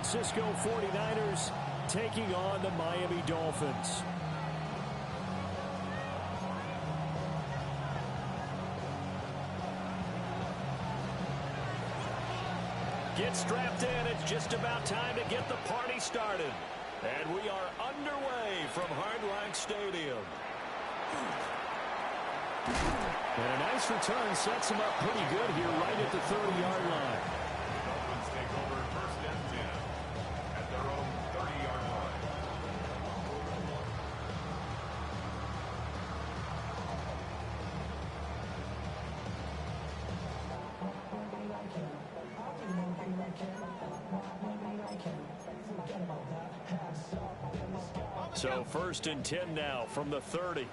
Francisco 49ers taking on the Miami Dolphins. Get strapped in. It's just about time to get the party started. And we are underway from Hard Rock Stadium. And a nice return sets them up pretty good here right at the 30-yard line. Dolphins take over first and 10 at their own 30-yard line. So first and 10 now from the 30.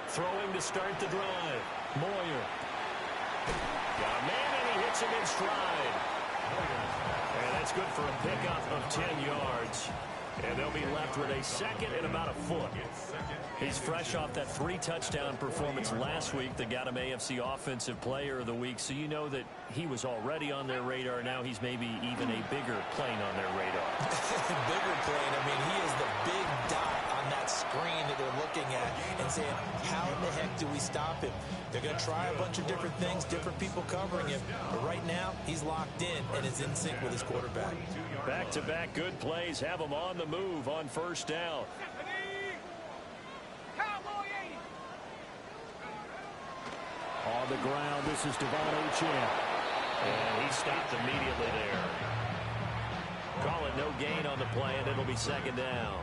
Throwing to start the drive. Moyer. Got a man, and he hits him in stride. And that's good for a pickup of 10 yards. And they'll be left with a second and about a foot. He's fresh off that 3-touchdown performance last week that got him AFC Offensive Player of the Week. So you know that he was already on their radar. Now he's maybe even a bigger plane on their radar. Bigger plane. I mean, he is the big dot on that screen that they're looking at and saying, how in the heck do we stop him? They're going to try a bunch of different things, different people covering him. But right now, he's locked in and is in sync with his quarterback. Back-to-back good plays have him on the move on first down. On the ground, this is Devon Achane. And he stopped immediately there. Call it no gain on the play, and it'll be second down.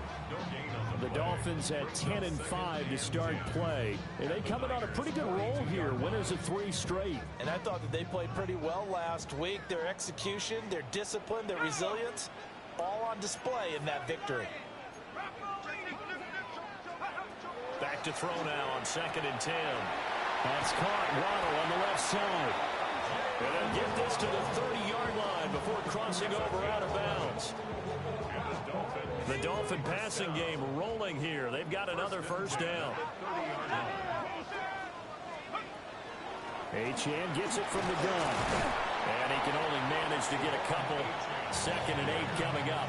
The Dolphins at 10-5 to start play. And they coming on a pretty good roll here. Winners of 3 straight. And I thought that they played pretty well last week. Their execution, their discipline, their resilience, all on display in that victory. Back to throw now on second and 10. That's caught. Waddle on the left side. And they'll get this to the 30-yard line before crossing over out of bounds. The Dolphin passing game rolling here. They've got another first down. Achane gets it from the gun. And he can only manage to get a couple. Second and 8 coming up.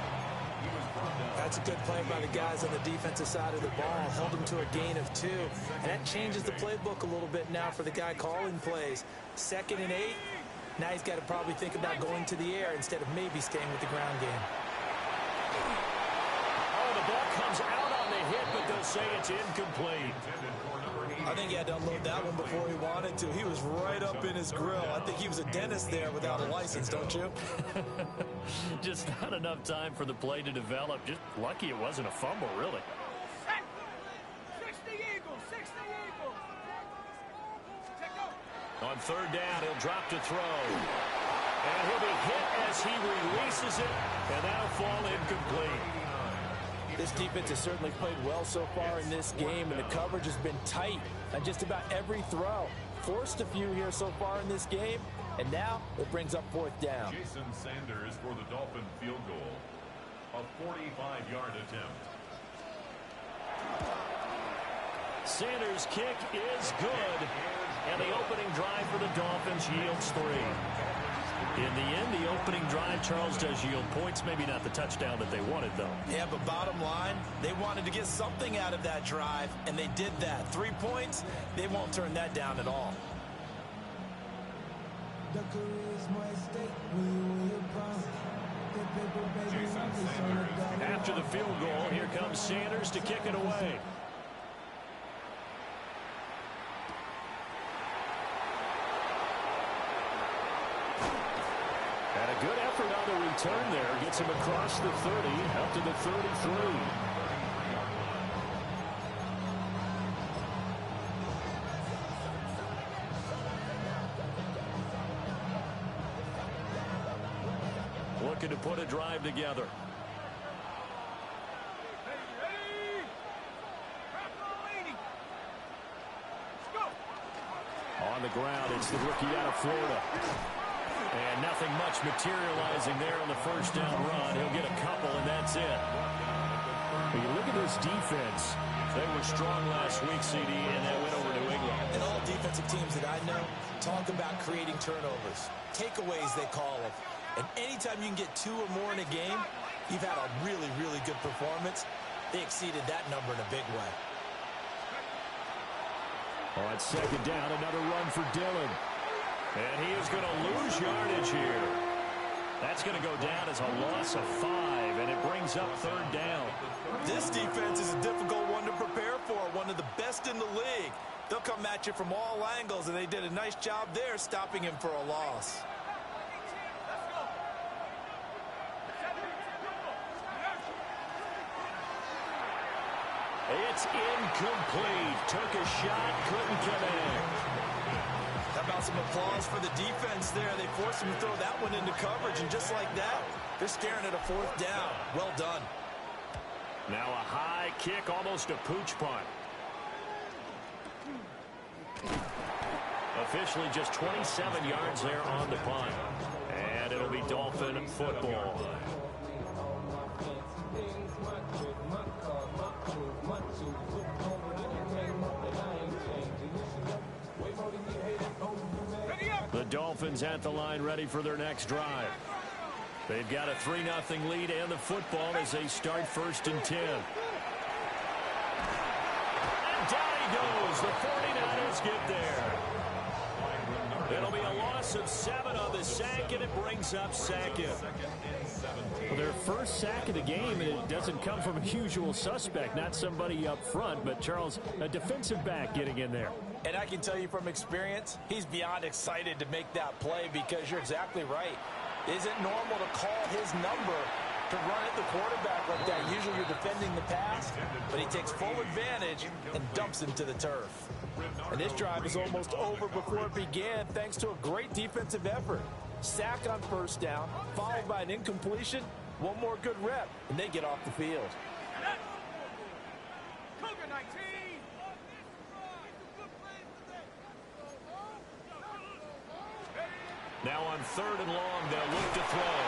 That's a good play by the guys on the defensive side of the ball. Held them to a gain of 2. And that changes the playbook a little bit now for the guy calling plays. Second and 8. Now he's got to probably think about going to the air instead of maybe staying with the ground game. Oh, the ball comes out on the hit, but they'll say it's incomplete. I think he had to unload that one before he wanted to. He was right up in his grill. I think he was a dentist there without a license, don't you? Just not enough time for the play to develop. Just lucky it wasn't a fumble, really. 60 Eagles, 60 Eagles. On third down, he'll drop to throw. And he'll be hit as he releases it, and that'll fall incomplete. This defense has certainly played well so far in this game, and the coverage has been tight on just about every throw. Forced a few here so far in this game, and now it brings up fourth down. Jason Sanders for the Dolphin field goal. A 45-yard attempt. Sanders' kick is good, and the opening drive for the Dolphins yields 3. In the end, the opening drive, Charles, does yield points. Maybe not the touchdown that they wanted, though. Yeah, but bottom line, they wanted to get something out of that drive, and they did that. 3 points, they won't turn that down at all. After the field goal, here comes Sanders to kick it away. And a good effort on the return there. Gets him across the 30, up to the 33. Looking to put a drive together. On the ground, it's the rookie out of Florida. And nothing much materializing there on the first down run. He'll get a couple, and that's it. When you look at this defense, they were strong last week, CD, and they went over New England. And all defensive defensive teams that I know talk about creating turnovers. Takeaways, they call them. And anytime you can get 2 or more in a game, you've had a really, really good performance. They exceeded that number in a big way. On second down, another run for Dillon. And he is going to lose yardage here. That's going to go down as a loss of 5, and it brings up third down. This defense is a difficult one to prepare for, one of the best in the league. They'll come at you from all angles, and they did a nice job there stopping him for a loss. It's incomplete. Took a shot, couldn't connect. How about some applause for the defense there? They forced him to throw that one into coverage, and just like that, they're staring at a 4th down. Well done. Now a high kick, almost a pooch punt. Officially just 27 yards there on the punt. And it'll be Dolphin football. The Dolphins at the line, ready for their next drive. They've got a 3-0 lead and the football as they start 1st and 10. And down he goes. The 49ers get there. It'll be a loss of 7 on the sack, and it brings up 2nd. Well, their first sack of the game, and it doesn't come from a usual suspect, not somebody up front, but Charles, a defensive back getting in there. And I can tell you from experience, he's beyond excited to make that play because you're exactly right. Isn't normal to call his number to run at the quarterback like that. Usually you're defending the pass, but he takes full advantage and dumps him to the turf. And this drive is almost over before it began thanks to a great defensive effort. Sack on 1st down, followed by an incompletion, one more good rep, and they get off the field. Now on 3rd and long, they'll look to throw.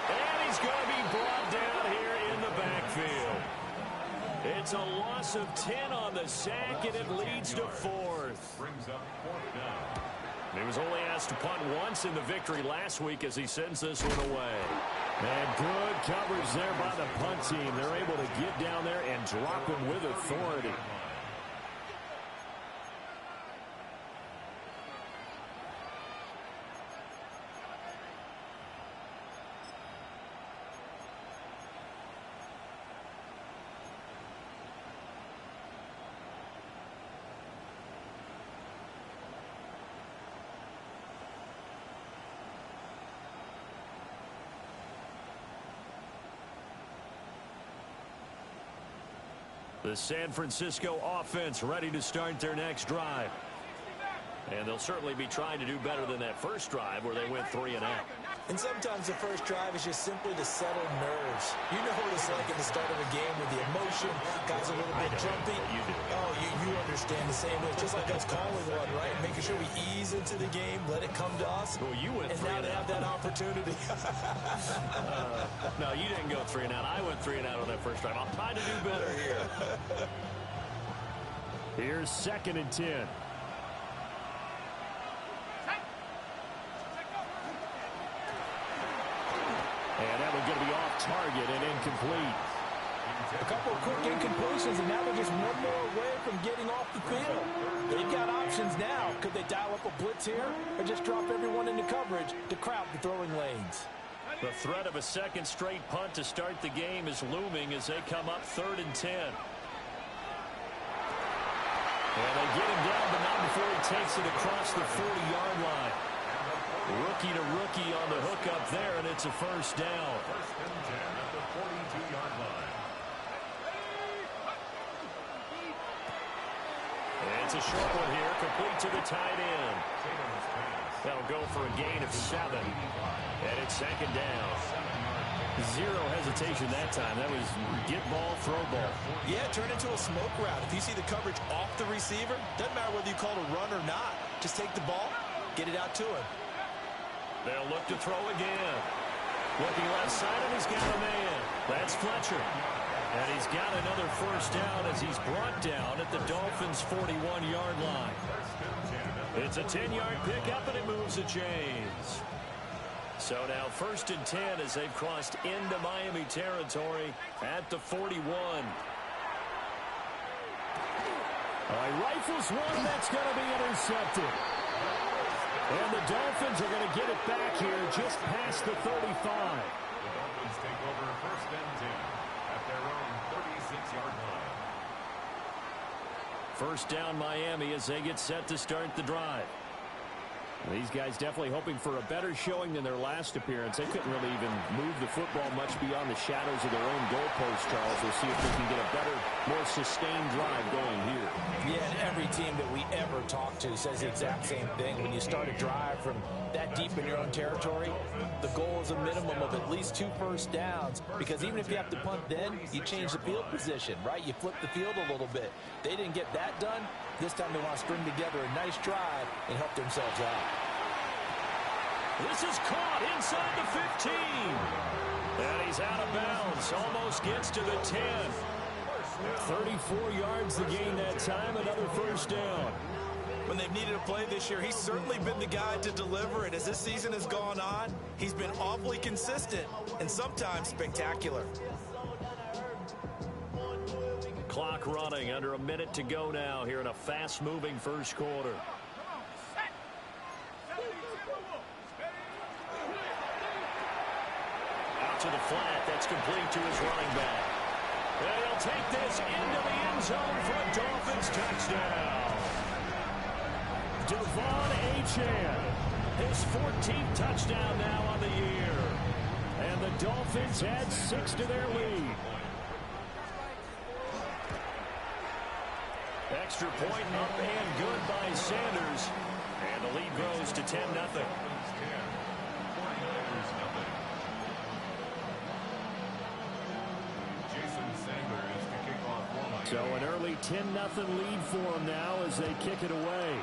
And he's going to be brought down here in the backfield. It's a loss of 10 on the sack, and it leads to 4th. Brings up 4th down. He was only asked to punt once in the victory last week as he sends this one away. And good coverage there by the punt team. They're able to get down there and drop him with authority. The San Francisco offense ready to start their next drive. And they'll certainly be trying to do better than that first drive where they went 3 and out. And sometimes the first drive is just simply to settle nerves. You know what it's like at the start of a game with the emotion, guys a little bit jumpy. You do. Oh, you understand the same way. It's just like us calling one, right? Making sure we ease into the game, let it come to us. Well, you went and 3 now and they have out. that opportunity. No, you didn't go 3 and out. I went 3 and out on that first drive. I'll try to do better here. Here's 2nd and 10. And that one's going to be off target and incomplete. A couple of quick incompletions, and now they're just one more away from getting off the field. They've got options now. Could they dial up a blitz here or just drop everyone into coverage to crowd the throwing lanes? The threat of a second straight punt to start the game is looming as they come up 3rd and 10. And they get him down, but not before he takes it across the 40-yard line. Rookie to rookie on the hook up there, and it's a first down. 1st and 10 at the 42-yard line. And it's a short one here, complete to the tight end. Taylor's pass. That'll go for a gain of 7. And it's 2nd down. Zero hesitation that time. That was get ball, throw ball. Yeah, turn into a smoke route. If you see the coverage off the receiver, doesn't matter whether you call it a run or not. Just take the ball, get it out to him. They'll look to throw again. Looking left side, and he's got a man. That's Fletcher. And he's got another first down as he's brought down at the Dolphins' 41-yard line. 1st and 10. It's a 10-yard pickup, and it moves the chains. So now 1st and 10 as they've crossed into Miami territory at the 41. Rifles one, that's going to be intercepted. And the Dolphins are going to get it back here just past the 35. The Dolphins take over 1st and 10 at their own 36-yard line. First down Miami as they get set to start the drive. These guys definitely hoping for a better showing than their last appearance. They couldn't really even move the football much beyond the shadows of their own goalpost, Charles. We'll see if they can get a better, more sustained drive going here. Yeah, and every team that we ever talk to says the exact same thing. When you start a drive from that deep in your own territory, the goal is a minimum of at least 2 first downs, because even if you have to punt then, you change the field position, right? You flip the field a little bit. They didn't get that done. This time they want to string together a nice drive and help themselves out. This is caught inside the 15. And he's out of bounds. Almost gets to the 10. 34 yards the gain that time. Another first down. When they've needed a play this year, he's certainly been the guy to deliver it. As this season has gone on, he's been awfully consistent and sometimes spectacular. Clock running, under a minute to go now here in a fast-moving first quarter. Out to the flat, that's complete to his running back. And he'll take this into the end zone for a Dolphins touchdown. Devon Achane, His 14th touchdown now on the year. and the Dolphins add 6 to their lead. Extra point up and good by Sanders. And the lead grows to 10-0. So an early 10-0 lead for them now as they kick it away.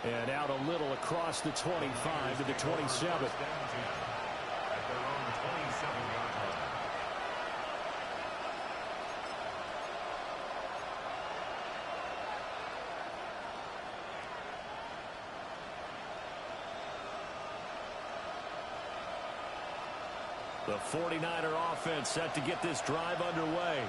And out a little across the 25 to the 27. The 49er offense set to get this drive underway.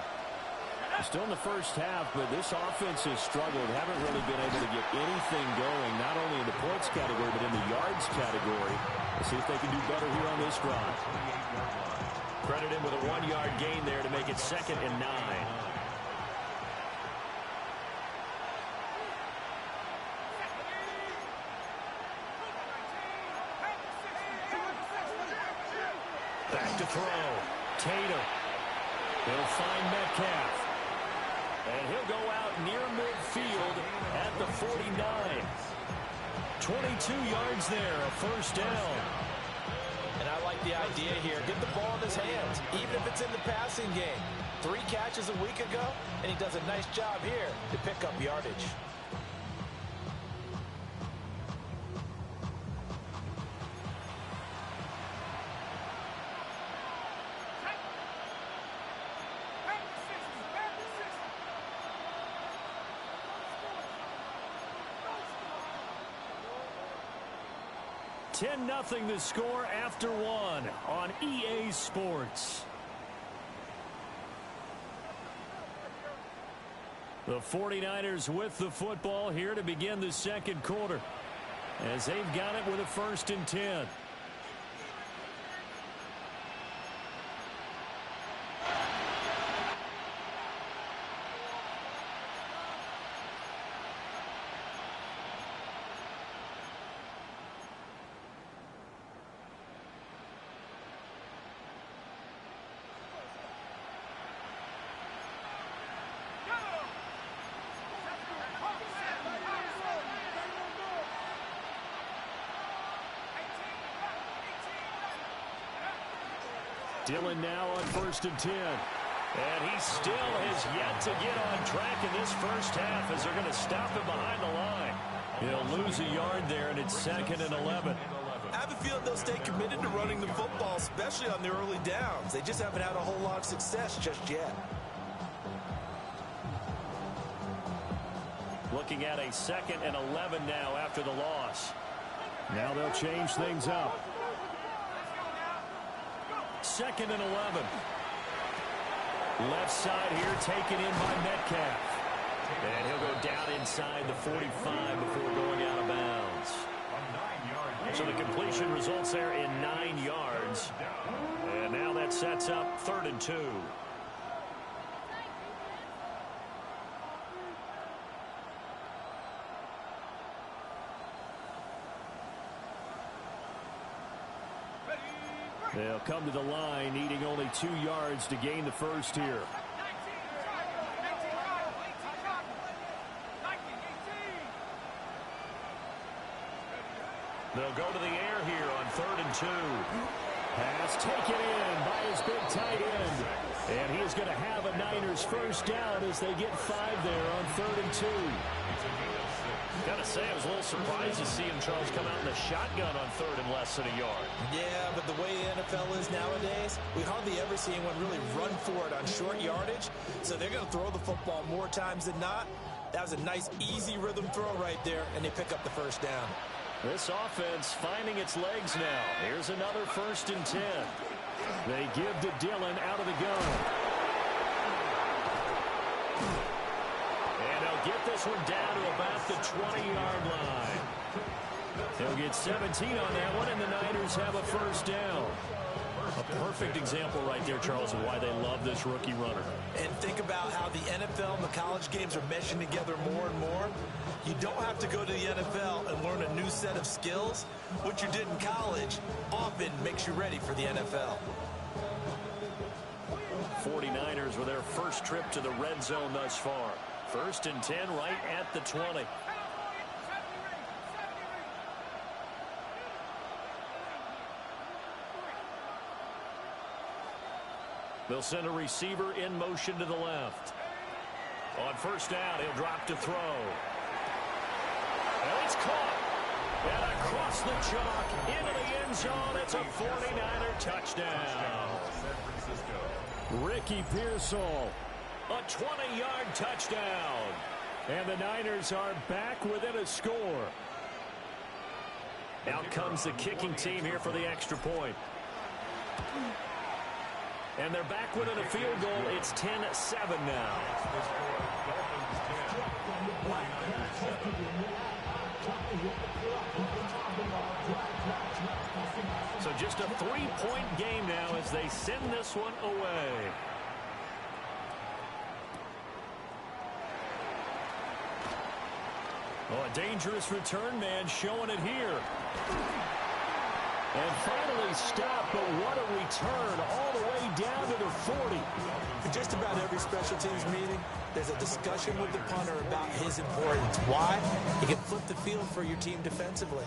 Still in the first half, but this offense has struggled. Haven't really been able to get anything going, not only in the points category, but in the yards category. Let's see if they can do better here on this drive. Credit him with a 1-yard gain there to make it 2nd and 9. Back to throw. Tatum. He'll find Metcalf. And he'll go out near midfield at the 49. 22 yards there, a first down. And I like the idea here. Get the ball in his hands, even if it's in the passing game. 3 catches a week ago, and he does a nice job here to pick up yardage. Nothing the score after 1 on EA Sports. The 49ers with the football here to begin the second quarter, as they've got it with a 1st and 10. Dillon now on 1st and 10. And he still has yet to get on track in this first half as they're going to stop him behind the line. He'll lose a yard there, and it's 2nd and 11. I have a feeling they'll stay committed to running the football, especially on the early downs. They just haven't had a whole lot of success just yet. Looking at a 2nd and 11 now after the loss. Now they'll change things up. 2nd and 11. Left side here taken in by Metcalf. And he'll go down inside the 45 before going out of bounds. So the completion results there in 9 yards. And now that sets up 3rd and 2. They'll come to the line, needing only 2 yards to gain the first here. They'll go to the air here on 3rd and 2. Pass taken in by his big tight end. And he is going to have a Niners first down as they get 5 there on 3rd and 2. Gotta say, I was a little surprised to see him, Charles, come out in the shotgun on 3rd and less than a yard. Yeah, but the way the NFL is nowadays, we hardly ever see anyone really run for it on short yardage. So they're going to throw the football more times than not. That was a nice, easy rhythm throw right there, and they pick up the first down. This offense finding its legs now. Here's another 1st and 10. They give to Dillon out of the gun. And they'll get this one down to about the 20-yard line. They'll get 17 on that one, and the Niners have a first down. A perfect example right there, Charles, of why they love this rookie runner. And think about how the NFL and the college games are meshing together more and more. You don't have to go to the NFL and learn a new set of skills. What you did in college often makes you ready for the NFL. 49ers with their first trip to the red zone thus far. 1st and 10 right at the 20. They'll send a receiver in motion to the left. On 1st down, he'll drop to throw. And it's caught. And across the chalk, into the end zone. It's a 49er touchdown. Ricky Pearsall, a 20-yard touchdown. And the Niners are back within a score. Out comes the kicking team here for the extra point. And they're back within a field goal. It's 10-7 now. So just a 3-point game now as they send this one away. Oh, a dangerous return man showing it here. And finally stopped, but what a return all the way down to the 40. For just about every special teams meeting, there's a discussion with the punter about his importance. Why? He can flip the field for your team defensively,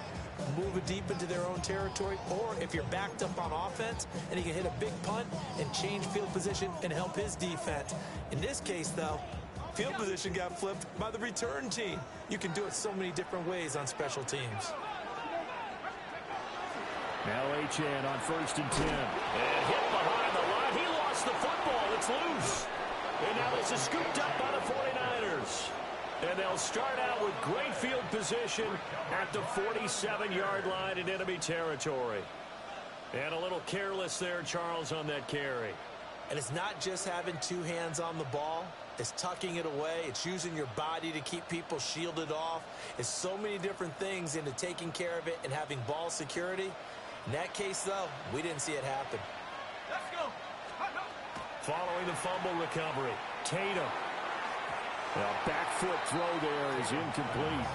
move it deep into their own territory, or if you're backed up on offense, and he can hit a big punt and change field position and help his defense. In this case, though, field position got flipped by the return team. You can do it so many different ways on special teams. Now Achane on 1st and 10. And hit behind the line. He lost the football. It's loose. And now this is scooped up by the 49ers. And they'll start out with great field position at the 47-yard line in enemy territory. And a little careless there, Charles, on that carry. And it's not just having 2 hands on the ball. It's tucking it away. It's using your body to keep people shielded off. It's so many different things into taking care of it and having ball security. In that case, though, we didn't see it happen. Let's go. Following the fumble recovery, Tatum. A back foot throw there is incomplete.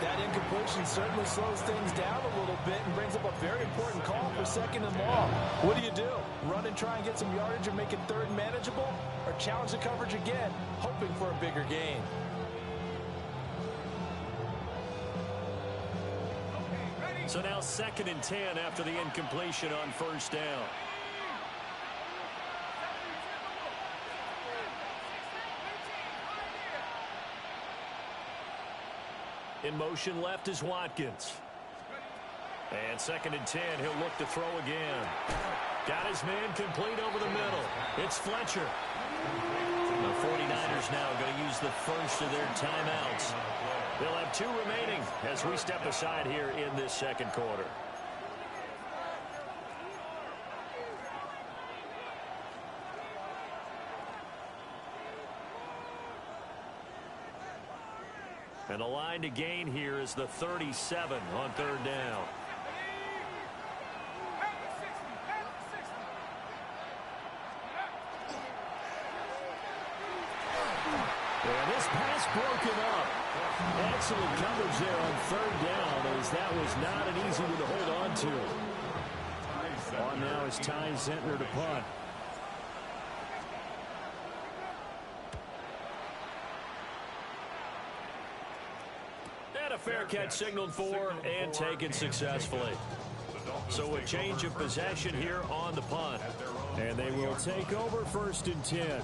That incompletion certainly slows things down a little bit and brings up a very important call for 2nd and long. What do? Run and try and get some yardage and make it 3rd manageable? Or challenge the coverage again, hoping for a bigger gain? So now 2nd and 10 after the incompletion on 1st down. In motion left is Watkins. And 2nd and 10, he'll look to throw again. Got his man complete over the middle. It's Fletcher. The 49ers now going to use the first of their timeouts. They'll have 2 remaining as we step aside here in this second quarter. And the line to gain here is the 37 on 3rd down. And this pass broken up. Excellent coverage there on 3rd down, as that was not an easy one to hold on to. On now is Ty Zentner to punt. And a fair catch signaled for and taken successfully. So a change of possession here on the punt. And they will take over 1st and 10.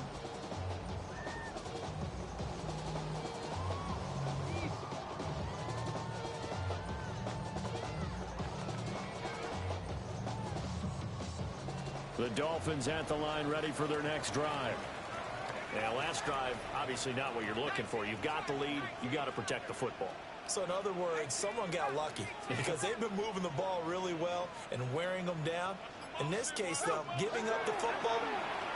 The Dolphins at the line, ready for their next drive. Yeah, last drive, obviously not what you're looking for. You've got the lead. You've got to protect the football. So in other words, someone got lucky because they've been moving the ball really well and wearing them down. In this case, though, giving up the football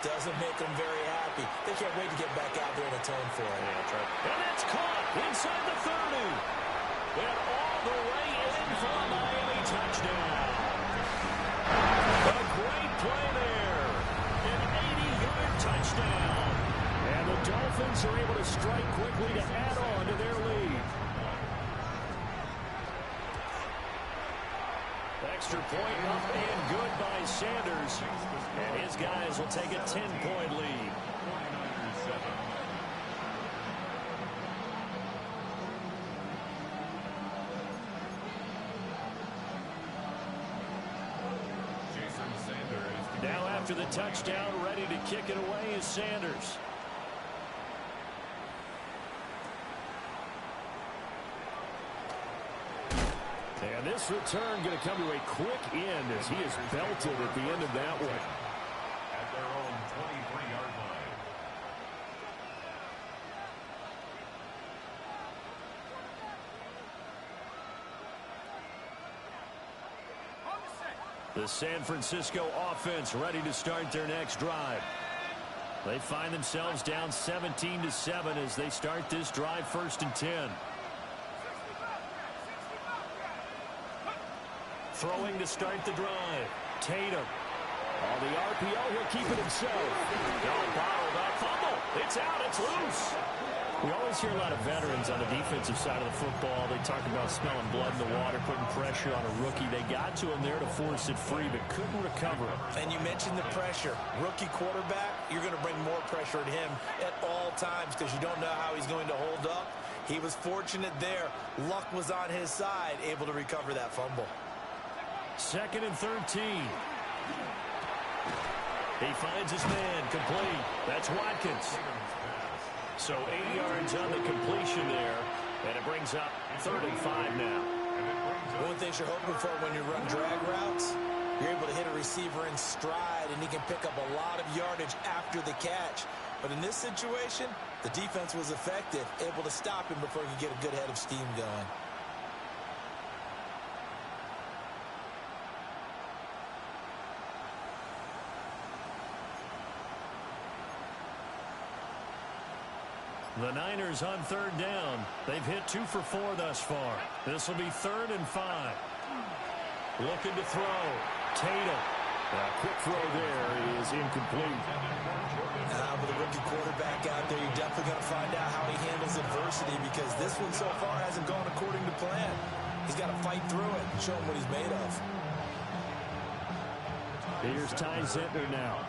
doesn't make them very happy. They can't wait to get back out there and atone for it. Yeah, that's right. And that's caught inside the 30. And all the way in for a Miami touchdown. A great play there. An 80-yard touchdown. And the Dolphins are able to strike quickly to add on to their lead. Extra point up and good by Sanders. And his guys will take a 10-point lead. Now after the touchdown, ready to kick it away is Sanders. And this return going to come to a quick end as he is belted at the end of that one. At their own 23-yard line. The San Francisco offense ready to start their next drive. They find themselves down 17-7 as they start this drive 1st and 10. Throwing to start the drive. Tatum. On the RPO, he'll keep it himself. Bottled up. Fumble. It's out. It's loose. We always hear a lot of veterans on the defensive side of the football. They talk about smelling blood in the water, putting pressure on a rookie. They got to him there to force it free, but couldn't recover it. And you mentioned the pressure. Rookie quarterback, you're going to bring more pressure at him at all times because you don't know how he's going to hold up. He was fortunate there. Luck was on his side, able to recover that fumble. 2nd and 13. He finds his man complete. That's Watkins. So 80 yards on the completion there, and it brings up 3rd and 5 now. One of the things you're hoping for when you run drag routes, you're able to hit a receiver in stride, and he can pick up a lot of yardage after the catch. But in this situation, the defense was effective, able to stop him before he could get a good head of steam going. The Niners on 3rd down. They've hit 2 for 4 thus far. This will be 3rd and 5. Looking to throw. Tatum. Quick throw there is incomplete. With a rookie quarterback out there, you're definitely going to find out how he handles adversity because this one so far hasn't gone according to plan. He's got to fight through it and show him what he's made of. Here's Ty Zentner now.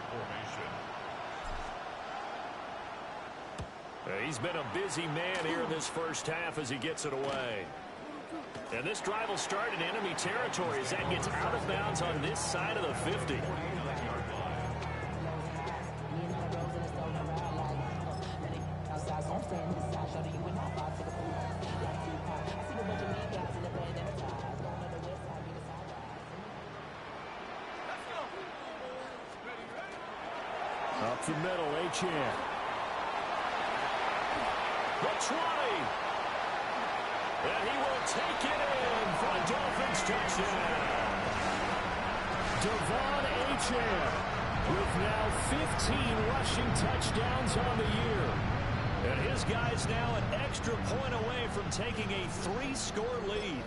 He's been a busy man here in this first half as he gets it away. And this drive will start in enemy territory as that gets out of bounds on this side of the 50. the middle. Achane. The 20. And he will take it in for a Dolphins touchdown. De'Von Achane with now 15 rushing touchdowns on the year. And his guy's now an extra point away from taking a 3-score lead.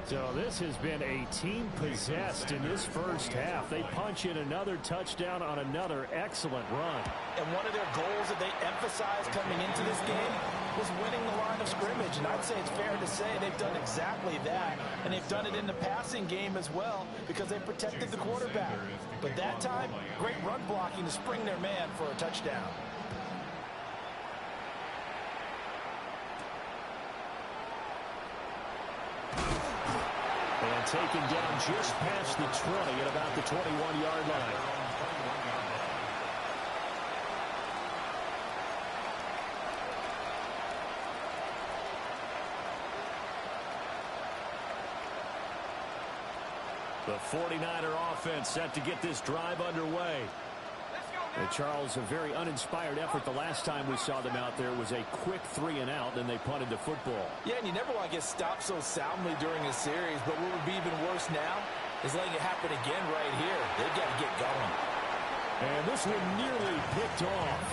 So this has been a team possessed in this first half. They punch in another touchdown on another excellent run. And one of their goals that they emphasized coming into this game was winning the line of scrimmage. And I'd say it's fair to say they've done exactly that. And they've done it in the passing game as well because they protected the quarterback. But that time, great run blocking to spring their man for a touchdown. And taken down just past the 20 at about the 21-yard line. The 49er offense set to get this drive underway. And Charles, a very uninspired effort the last time we saw them out there was a quick 3-and-out, then they punted the football. Yeah, and you never want to get stopped so soundly during a series, but what would be even worse now is letting it happen again right here. They've got to get going. And this one nearly picked off.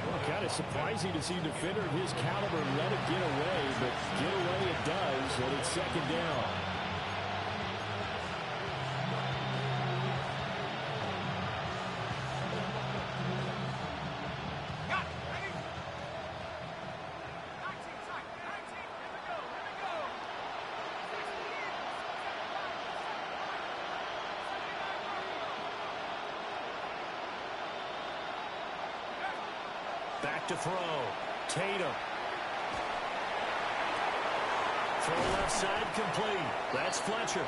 Well, kind of surprising to see a defender of his caliber let it get away, but get away it does, and it's second down. Back to throw. Tatum. Throw left side complete. That's Fletcher.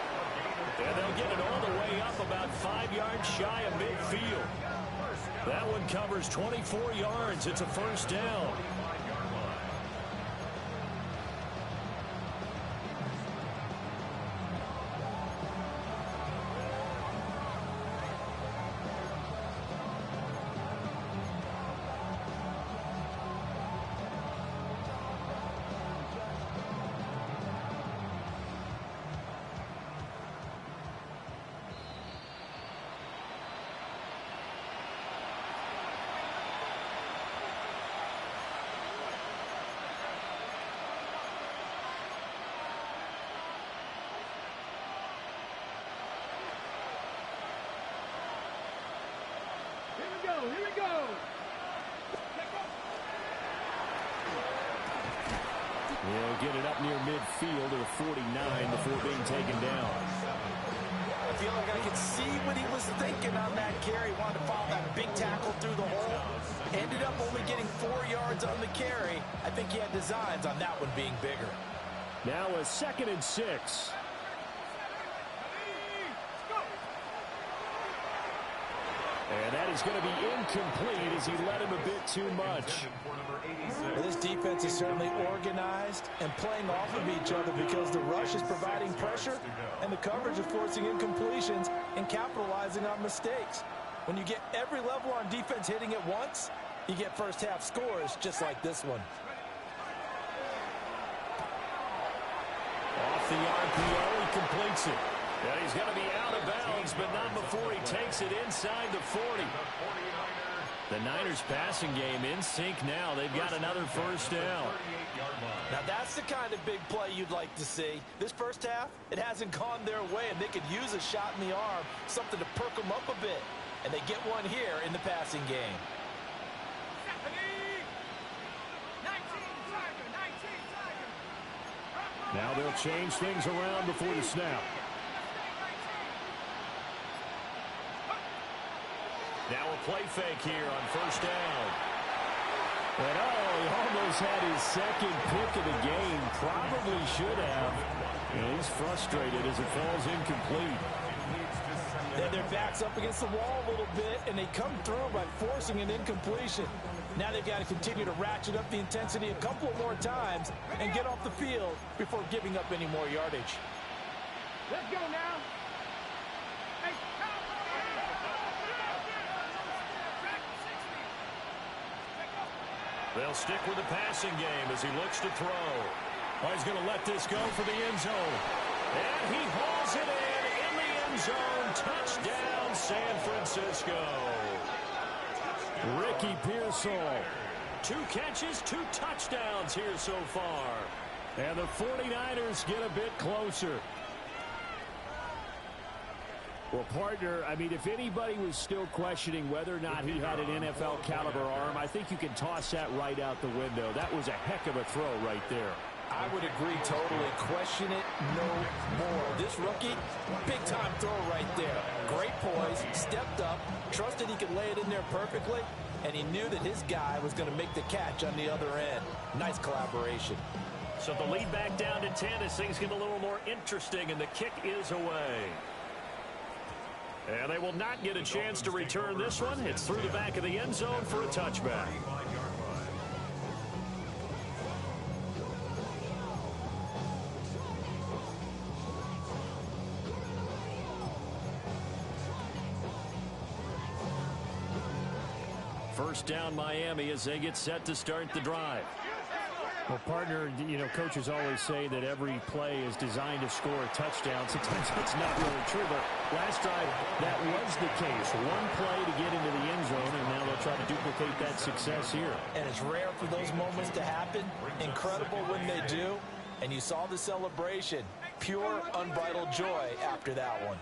And they'll get it all the way up about 5 yards shy of midfield. That one covers 24 yards. It's a first down. Here we go. He'll get it up near midfield to the 49 before being taken down. I feel like I could see what he was thinking on that carry. Wanted to follow that big tackle through the hole. Ended up only getting 4 yards on the carry. I think he had designs on that one being bigger. Now a 2nd and 6. And that is going to be incomplete as he led him a bit too much. Well, this defense is certainly organized and playing off of each other because the rush is providing pressure and the coverage is forcing incompletions and capitalizing on mistakes. When you get every level on defense hitting at once, you get first half scores just like this one. Off the RPO, he completes it. And he's going to be out of bounds, but not before he takes it inside the 40. The Niners passing game in sync now. They've got another first down. Now that's the kind of big play you'd like to see. This first half, it hasn't gone their way, and they could use a shot in the arm, something to perk them up a bit. And they get one here in the passing game. Now they'll change things around before the snap. Now a play fake here on first down. And he almost had his second pick of the game. Probably should have. And he's frustrated as it falls incomplete. Their back's up against the wall a little bit, and they come through by forcing an incompletion. Now they've got to continue to ratchet up the intensity a couple more times and get off the field before giving up any more yardage. Let's go now. Hey, They'll stick with the passing game as he looks to throw. Oh, he's going to let this go for the end zone. And he hauls it in the end zone. Touchdown, San Francisco. Ricky Pearsall. 2 catches, 2 touchdowns here so far. And the 49ers get a bit closer. Well, partner, I mean, if anybody was still questioning whether or not he had an NFL caliber arm, I think you can toss that right out the window. That was a heck of a throw right there. I would agree totally. Question it no more. This rookie, big-time throw right there. Great poise, stepped up, trusted he could lay it in there perfectly, and he knew that his guy was going to make the catch on the other end. Nice collaboration. So the lead back down to 10 as things get a little more interesting, and the kick is away. And they will not get a chance to return this one. It's through the back of the end zone for a touchback. First down Miami as they get set to start the drive. Well, partner, you know, coaches always say that every play is designed to score a touchdown. Sometimes that's not really true, but last drive, that was the case. One play to get into the end zone, and now they'll try to duplicate that success here. And it's rare for those moments to happen. Incredible when they do. And you saw the celebration. Pure, unbridled joy after that one.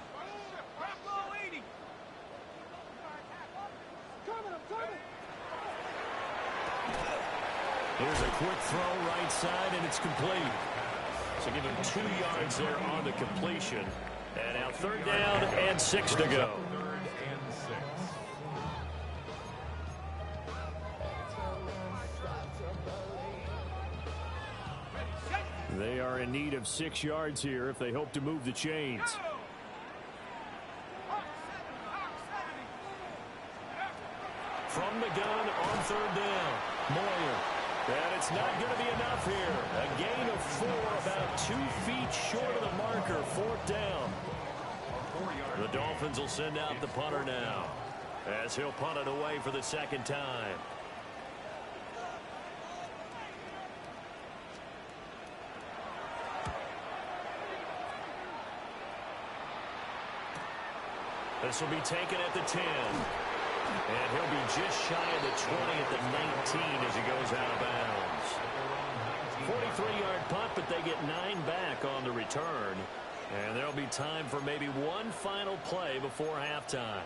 Here's a quick throw right side, and it's complete. So give him 2 yards there on the completion. And now 3rd down and 6 to go. 3rd and 6. They are in need of 6 yards here if they hope to move the chains. From the gun on 3rd down, Moyer. And it's not going to be enough here. A gain of 4, about 2 feet short of the marker, 4th down. The Dolphins will send out the punter now as he'll punt it away for the 2nd time. This will be taken at the 10. And he'll be just shy of the 20 at the 19 as he goes out of bounds. 43-yard punt, but they get 9 back on the return. And there'll be time for maybe one final play before halftime.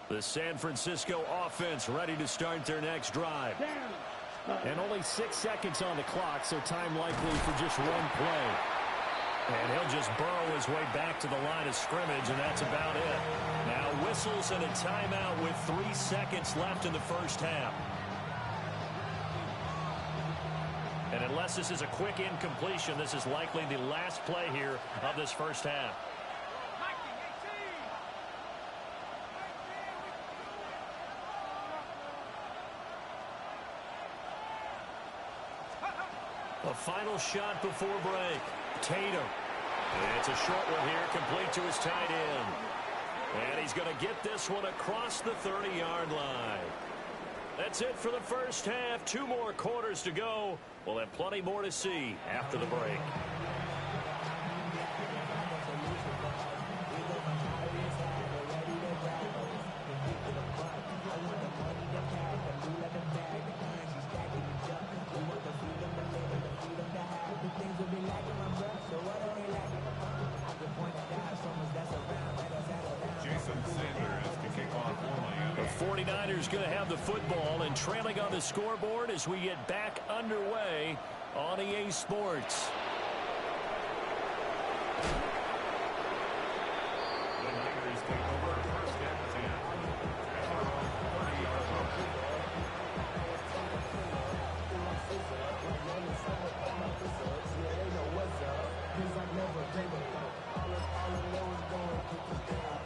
The San Francisco offense ready to start their next drive. And only 6 seconds on the clock, so time likely for just one play. And he'll just burrow his way back to the line of scrimmage, and that's about it. Now whistles and a timeout with 3 seconds left in the first half. And unless this is a quick incompletion, this is likely the last play here of this first half. A final shot before break. Tatum. It's a short one here, complete to his tight end. And he's going to get this one across the 30-yard line. That's it for the first half. 2 more quarters to go. We'll have plenty more to see after the break. The 49ers going to have the football and trailing on the scoreboard as we get back underway on EA Sports. The Niners take over 1st and 10 at their own 30-yard line. All I know is going to the sky.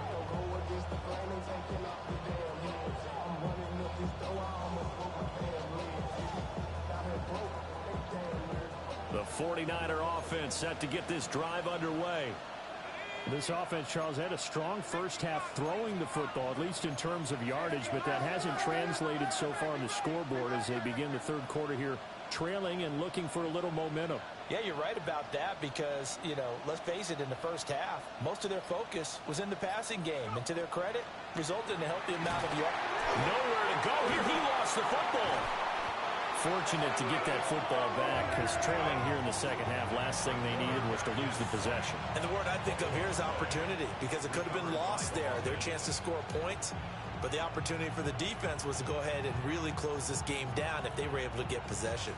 Don't go against the grain and taking 49er offense set to get this drive underway. This offense, Charles, had a strong first half throwing the football, at least in terms of yardage, but that hasn't translated so far on the scoreboard as they begin the third quarter here, trailing and looking for a little momentum. Yeah, you're right about that because, you know, let's face it, in the first half, most of their focus was in the passing game. And to their credit, resulted in a healthy amount of yards. Nowhere to go here. He lost the football. Fortunate to get that football back because trailing here in the second half, last thing they needed was to lose the possession. And the word I think of here is opportunity because it could have been lost there, their chance to score points. But the opportunity for the defense was to go ahead and really close this game down if they were able to get possession.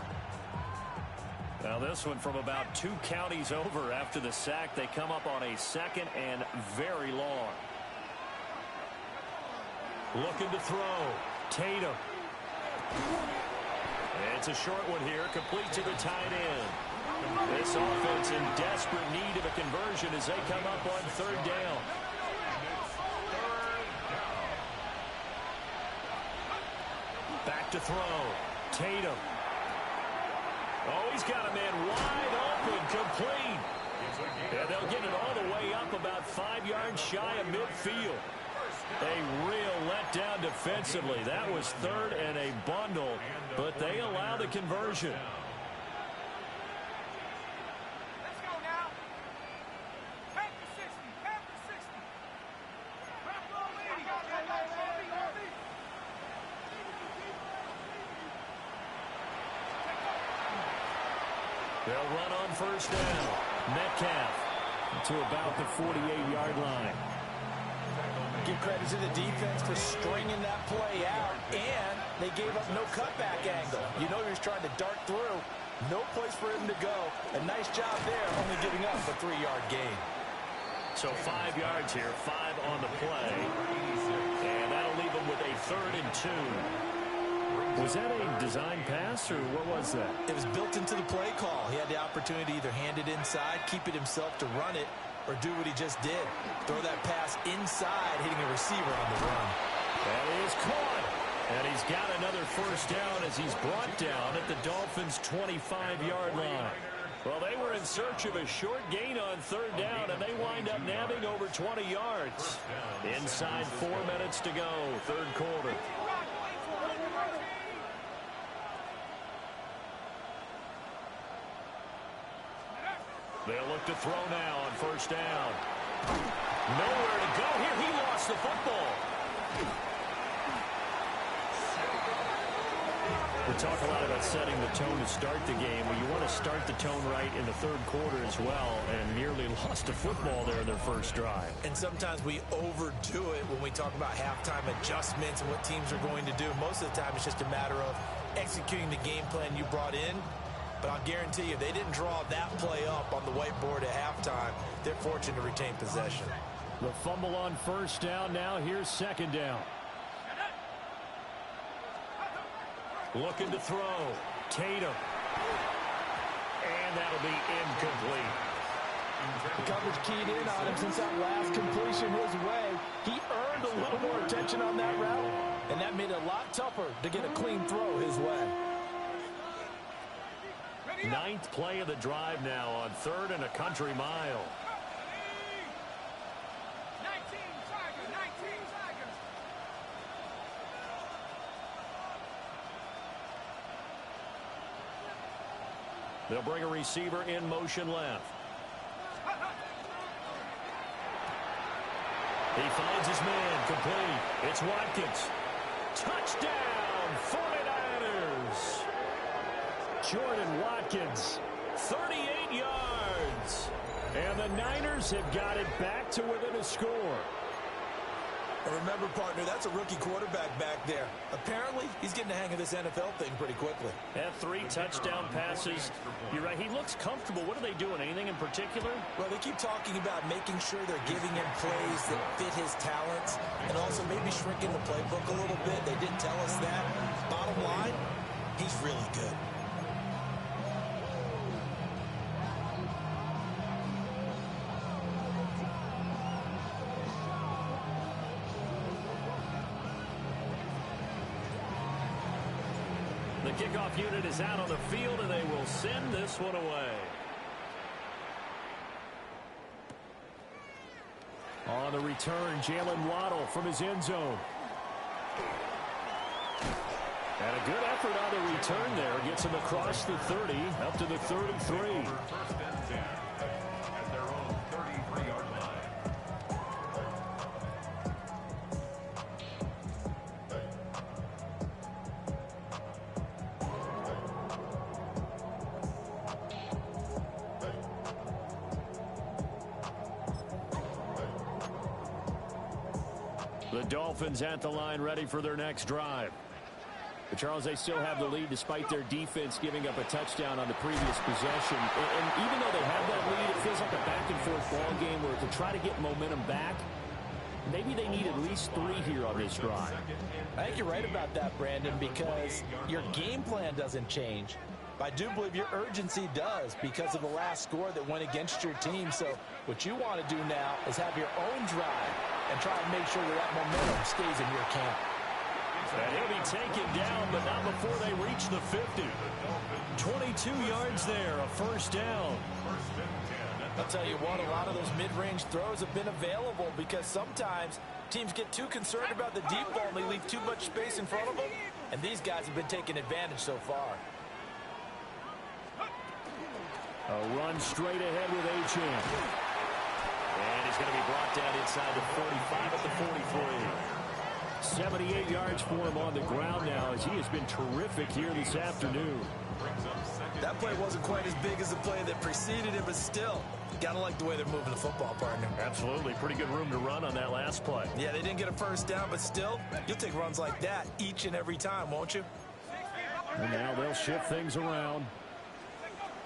Now this one from about 2 counties over after the sack. They come up on a 2nd and very long. Looking to throw. Tatum. It's a short one here, complete to the tight end. This offense in desperate need of a conversion as they come up on 3rd down. Back to throw. Tatum. Oh, he's got a man wide open, complete. And they'll get it all the way up about 5 yards shy of midfield. A real letdown defensively. That was 3rd and a bundle, but they allow the conversion. Let's go now. Back to 60. Back to 60. Back to 80. They'll run on 1st down. Metcalf to about the 48-yard line. Give credit to the defense for stringing that play out, and they gave up no cutback angle. You know he was trying to dart through. No place for him to go. A nice job there, only giving up a 3-yard gain. So 5 yards here, 5 on the play. And that'll leave them with a 3rd and 2. Was that a design pass, or what was that? It was built into the play call. He had the opportunity to either hand it inside, keep it himself to run it, or do what he just did. Throw that pass inside, hitting a receiver on the run. That is caught. And he's got another 1st down as he's brought down at the Dolphins' 25-yard line. Well, they were in search of a short gain on 3rd down, and they wind up nabbing over 20 yards. Inside 4 minutes to go, 3rd quarter. They'll look to throw now on 1st down. Nowhere to go here. He lost the football. We talk a lot about setting the tone to start the game. Well, you want to start the tone right in the 3rd quarter as well, and nearly lost the football there in their first drive. And sometimes we overdo it when we talk about halftime adjustments and what teams are going to do. Most of the time, it's just a matter of executing the game plan you brought in. But I'll guarantee you, they didn't draw that play up on the whiteboard at halftime. They're fortunate to retain possession. The fumble on 1st down. Now here's 2nd down. Looking to throw. Tatum. And that'll be incomplete. The coverage keyed in on him since that last completion his way. He earned a little more attention on that route, and that made it a lot tougher to get a clean throw his way. 9th play of the drive now on 3rd and a country mile. 19 Tigers. 19 Tigers. They'll bring a receiver in motion left. He finds his man, complete. It's Watkins. Touchdown, 49ers. Jordan Watkins, 38 yards. And the Niners have got it back to within a score. And remember, partner, that's a rookie quarterback back there. Apparently, he's getting the hang of this NFL thing pretty quickly. Had 3 touchdown passes. You're right, he looks comfortable. What are they doing? Anything in particular? Well, they keep talking about making sure they're giving him plays that fit his talents and also maybe shrinking the playbook a little bit. They didn't tell us that. Bottom line, he's really good. The the kickoff unit is out on the field, and they will send this one away. On the return, Jalen Waddle from his end zone. And a good effort on the return there. Gets him across the 30, up to the 33. First and 10 at their own 33-yard line. The Dolphins at the line, ready for their next drive. But Charles, they still have the lead despite their defense giving up a touchdown on the previous possession. And even though they have that lead, it feels like a back-and-forth ball game where to try to get momentum back, maybe they need at least 3 here on this drive. I think you're right about that, Brandon, because your game plan doesn't change. But I do believe your urgency does because of the last score that went against your team. So what you want to do now is have your own drive and try and make sure that momentum stays in your camp. And he'll be taken down, but not before they reach the 50. 22 yards there, a first down. I'll tell you what, a lot of those mid-range throws have been available because sometimes teams get too concerned about the deep ball and they leave too much space in front of them. And these guys have been taking advantage so far. A run straight ahead with Achane. And he's going to be brought down inside the 45 at the 43. 78 yards for him on the ground now as he has been terrific here this afternoon. That play wasn't quite as big as the play that preceded it, but still, got to like the way they're moving the football, partner. Absolutely. Pretty good room to run on that last play. Yeah, they didn't get a first down, but still, you'll take runs like that each and every time, won't you? And now they'll shift things around.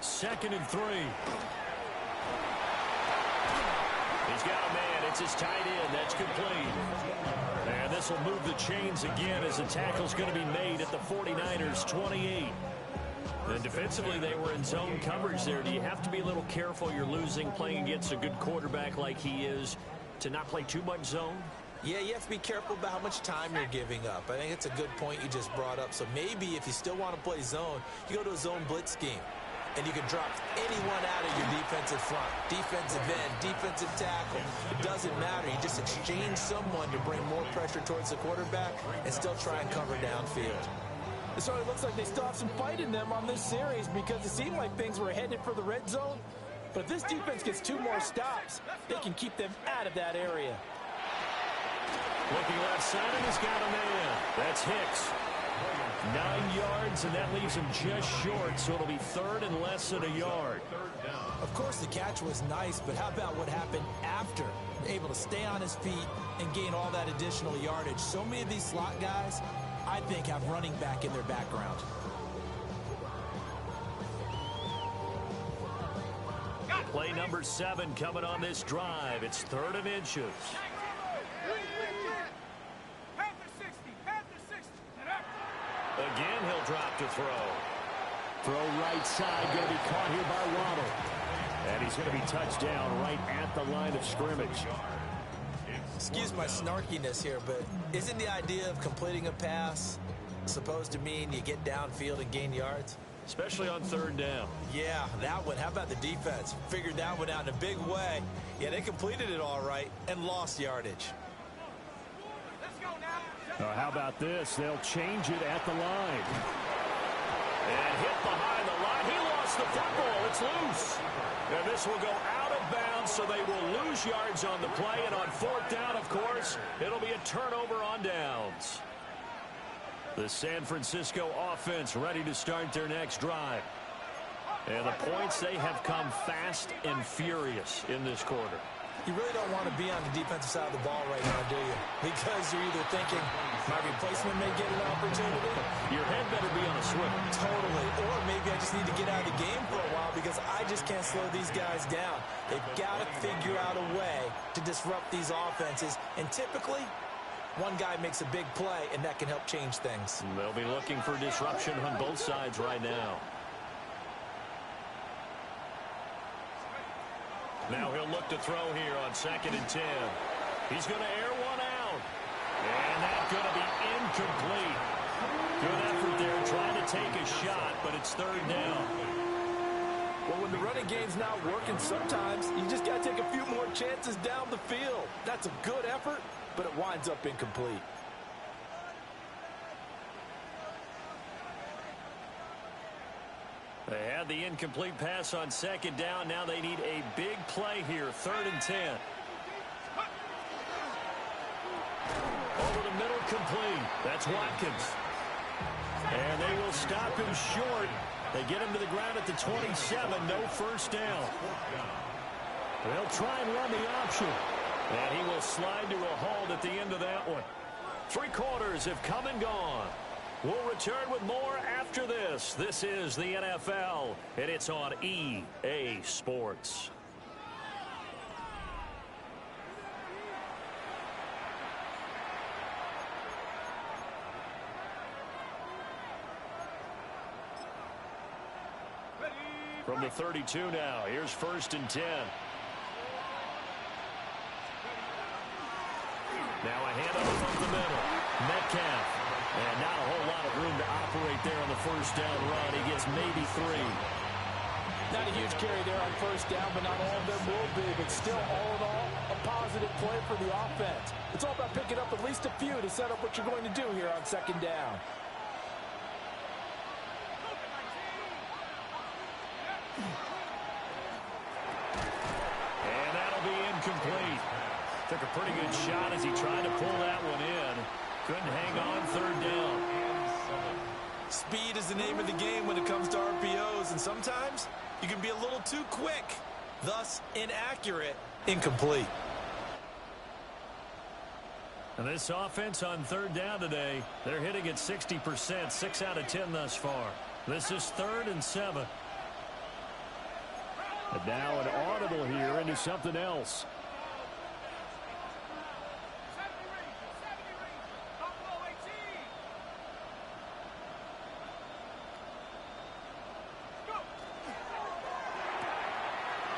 2nd and 3. He's got a man. It's his tight end. That's complete. And this will move the chains again as the tackle's going to be made at the 49ers 28. And defensively, they were in zone coverage there. Do you have to be a little careful? You're losing, playing against a good quarterback like he is, to not play too much zone? Yeah, you have to be careful about how much time you're giving up. I think it's a good point you just brought up. So maybe if you still want to play zone, you go to a zone blitz scheme. And you can drop anyone out of your defensive front, defensive end, defensive tackle. It doesn't matter. You just exchange someone to bring more pressure towards the quarterback and still try and cover downfield. It sort of looks like they still have some fight in them on this series because it seemed like things were headed for the red zone. But if this defense gets 2 more stops, they can keep them out of that area. Looking left side, and he's got a man. That's Hicks. 9 yards, and that leaves him just short, so it'll be 3rd and less than a yard. Of course, the catch was nice, but how about what happened after? Able to stay on his feet and gain all that additional yardage. So many of these slot guys, I think, have running back in their background. Play number 7 coming on this drive. It's 3rd and inches. Again, he'll drop to throw. Throw right side, going to be caught here by Waddle. And he's going to be touched down right at the line of scrimmage. Excuse my snarkiness here, but isn't the idea of completing a pass supposed to mean you get downfield and gain yards? Especially on 3rd down. Yeah, that one. How about the defense? Figured that one out in a big way. Yeah, they completed it all right and lost yardage. How about this? They'll change it at the line. And hit behind the line. He lost the football. It's loose. And this will go out of bounds, so they will lose yards on the play. And on 4th down, of course, it'll be a turnover on downs. The San Francisco offense ready to start their next drive. And the points, they have come fast and furious in this quarter. You really don't want to be on the defensive side of the ball right now, do you? Because you're either thinking, my replacement may get an opportunity. Your head better be on a swivel. Totally. Or maybe I just need to get out of the game for a while because I just can't slow these guys down. They've got to figure out a way to disrupt these offenses. And typically, one guy makes a big play, and that can help change things. They'll be looking for disruption on both sides right now. Now he'll look to throw here on 2nd and 10. He's going to air one out. And that's going to be incomplete. Good effort there trying to take a it's third down. Well, when the running game's not working, sometimes you just got to take a few more chances down the field. That's a good effort, but it winds up incomplete. They had the incomplete pass on second down. Now they need a big play here, 3rd and 10. Over the middle, complete. That's Watkins. And they will stop him short. They get him to the ground at the 27. No first down. They'll try and run the option. And he will slide to a halt at the end of that one. 3 quarters have come and gone. We'll return with more after this. This is the NFL, and it's on EA Sports. From the 32 now, here's 1st and 10. Now a handoff up the middle. Metcalf. And not a whole lot of room to operate there on the first down run. He gets maybe 3. Not a huge carry there on first down, but not all of them will be. But still, all in all, a positive play for the offense. It's all about picking up at least a few to set up what you're going to do here on second down. And that'll be incomplete. Took a pretty good shot as he tried to pull that one in. Couldn't hang on, 3rd down. Speed is the name of the game when it comes to RPOs, and sometimes you can be a little too quick, thus inaccurate, incomplete. And this offense on 3rd down today, they're hitting at 60%, 6 out of 10 thus far. This is 3rd and 7. And now an audible here into something else.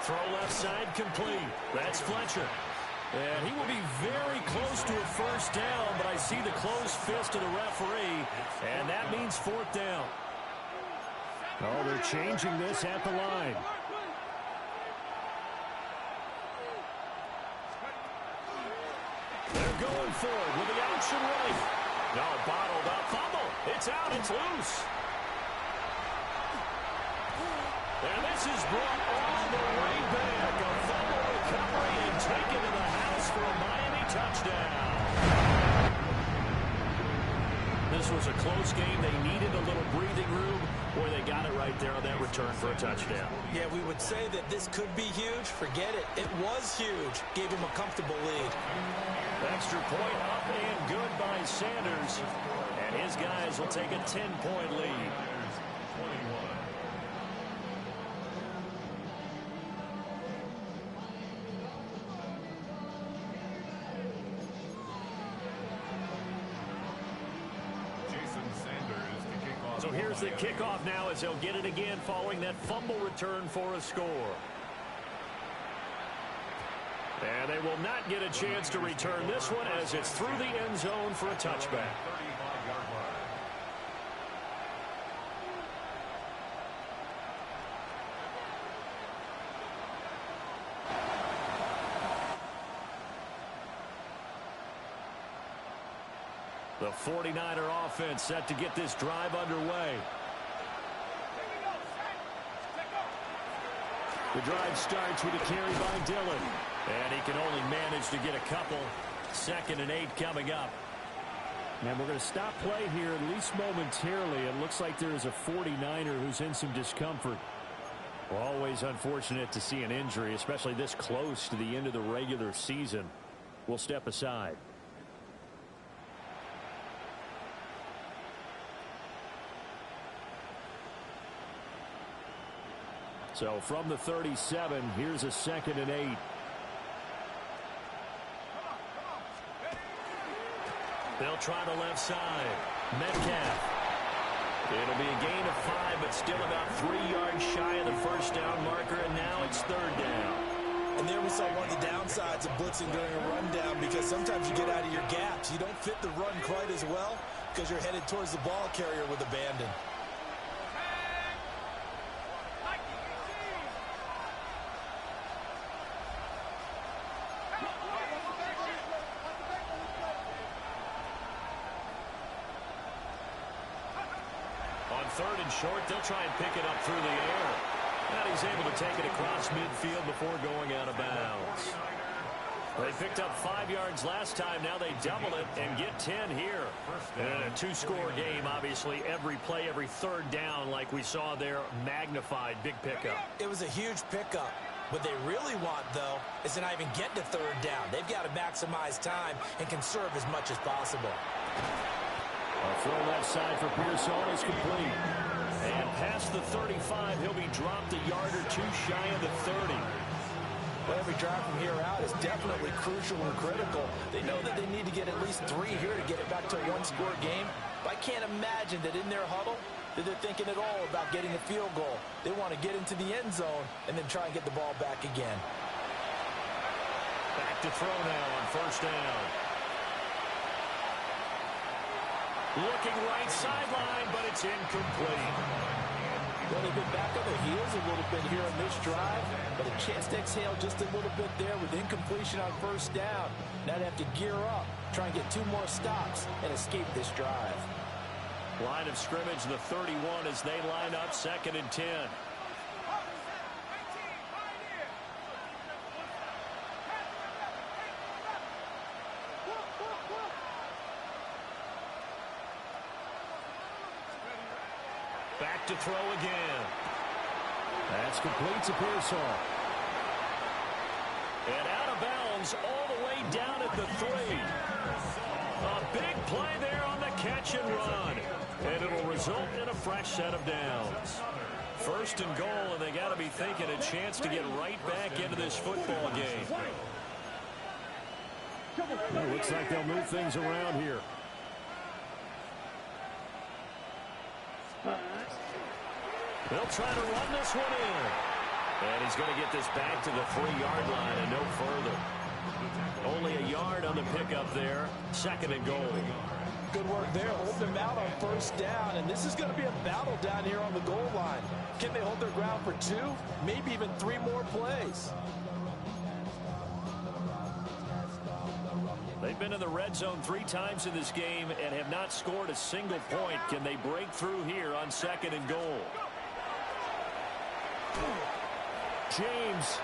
Throw left side complete. That's Fletcher. And he will be very close to a first down, but I see the closed fist of the referee, and that means 4th down. Oh, they're changing this at the line. They're going for it with the option right. No, bottled up. Fumble. It's out. It's loose. And this is brought all the way back. A fumble recovery and taken to the house for a Miami touchdown. This was a close game. They needed a little breathing room. Boy, they got it right there on that return for a touchdown. Yeah, we would say that this could be huge. Forget it. It was huge. Gave him a comfortable lead. Extra point up and good by Sanders. And his guys will take a 10-point lead. So here's the kickoff now as they'll get it again following that fumble return for a score. And they will not get a chance to return this one as it's through the end zone for a touchback. The 49er offense set to get this drive underway. The drive starts with a carry by Dillon. And he can only manage to get a couple. 2nd and 8 coming up. And we're going to stop play here at least momentarily. It looks like there is a 49er who's in some discomfort. Well, always unfortunate to see an injury, especially this close to the end of the regular season. We'll step aside. So from the 37, here's a 2nd and 8. They'll try the left side. Metcalf. It'll be a gain of 5, but still about 3 yards shy of the first down marker, and now it's 3rd down. And there we saw one of the downsides of blitzing during a rundown, because sometimes you get out of your gaps. You don't fit the run quite as well because you're headed towards the ball carrier with abandon. 3rd and short. They'll try and pick it up through the air. And he's able to take it across midfield before going out of bounds. They picked up 5 yards last time. Now they double it and get 10 here. And a 2-score game, obviously. Every play, every 3rd down, like we saw there, magnified. Big pickup. It was a huge pickup. What they really want, though, is to not even get to 3rd down. They've got to maximize time and conserve as much as possible. A throw left side for Pearsall is complete. And past the 35, he'll be dropped a yard or 2 shy of the 30. Well, every drive from here out is definitely crucial and critical. They know that they need to get at least 3 here to get it back to a 1-score game. But I can't imagine that in their huddle that they're thinking at all about getting a field goal. They want to get into the end zone and then try and get the ball back again. Back to throw now on 1st down. Looking right sideline, but it's incomplete. Well, they've been back on their heels a little bit here on this drive, but a chance to exhale just a little bit there with incompletion on 1st down. Now they have to gear up, try and get 2 more stops, and escape this drive. Line of scrimmage, the 31, as they line up 2nd and 10. Back to throw again. That's complete to Pearsall. And out of bounds all the way down at the 3. A big play there on the catch and run. And it'll result in a fresh set of downs. 1st and goal, and they got to be thinking a chance to get right back into this football game. It looks like they'll move things around here. They'll try to run this one in. And he's going to get this back to the 3-yard line and no further. Only a yard on the pickup there. 2nd and goal. Good work there, holding them out on 1st down, and this is going to be a battle down here on the goal line. Can they hold their ground for 2, maybe even 3 more plays? They've been in the red zone 3 times in this game and have not scored a single point. Can they break through here on 2nd and goal? James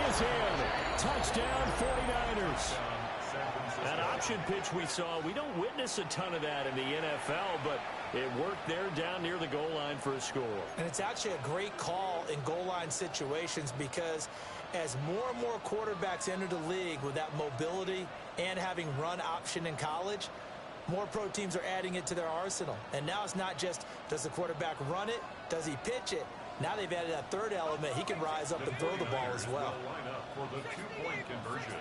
is in. Touchdown 49ers. That option pitch we saw, we don't witness a ton of that in the NFL, but it worked there down near the goal line for a score. And it's actually a great call in goal line situations because as more and more quarterbacks enter the league with that mobility and having run option in college, more pro teams are adding it to their arsenal. And now it's not just, does the quarterback run it? Does he pitch it? Now they've added that 3rd element. He can rise up and throw the ball as well. Line up for the 2-point conversion.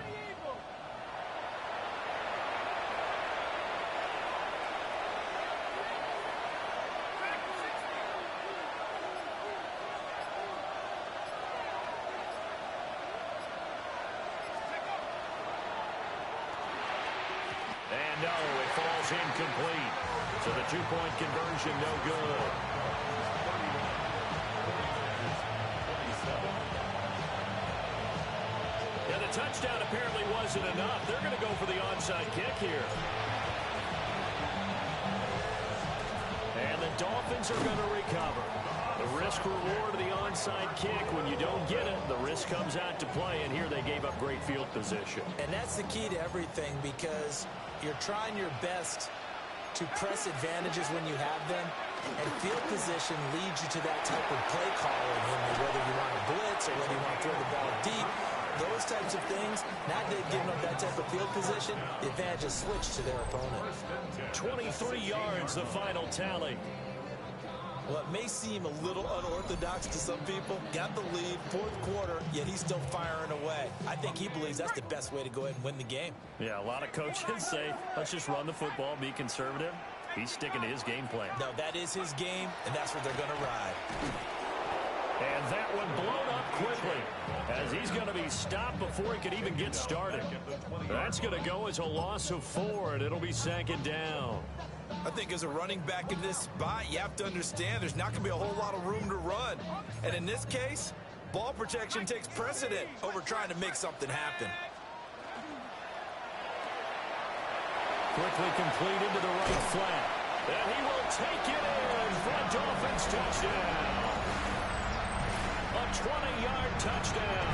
And no, it falls incomplete. So the 2-point conversion, no good. Yeah, the touchdown apparently wasn't enough. They're going to go for the onside kick here. And the Dolphins are going to recover. The risk-reward of the onside kick, when you don't get it, the risk comes out to play, and here they gave up great field position. And that's the key to everything because you're trying your best to press advantages when you have them, and field position leads you to that type of play calling, whether you want to blitz or whether you want to throw the ball deep. Those types of things, now they've given up that type of field position, the advantage is switched to their opponent. 23 yards, the final tally. Well, it may seem a little unorthodox to some people. Got the lead, 4th quarter, yet he's still firing away. I think he believes that's the best way to go ahead and win the game. Yeah, a lot of coaches say, let's just run the football, be conservative. He's sticking to his game plan. No, that is his game, and that's what they're going to ride. And that one blown up quickly as he's going to be stopped before he could even get started. That's going to go as a loss of 4, and it'll be 2nd down. I think as a running back in this spot, you have to understand there's not going to be a whole lot of room to run. And in this case, ball protection takes precedent over trying to make something happen. Quickly complete into the right flat. And he will take it in for a Dolphins touchdown. A 20-yard touchdown.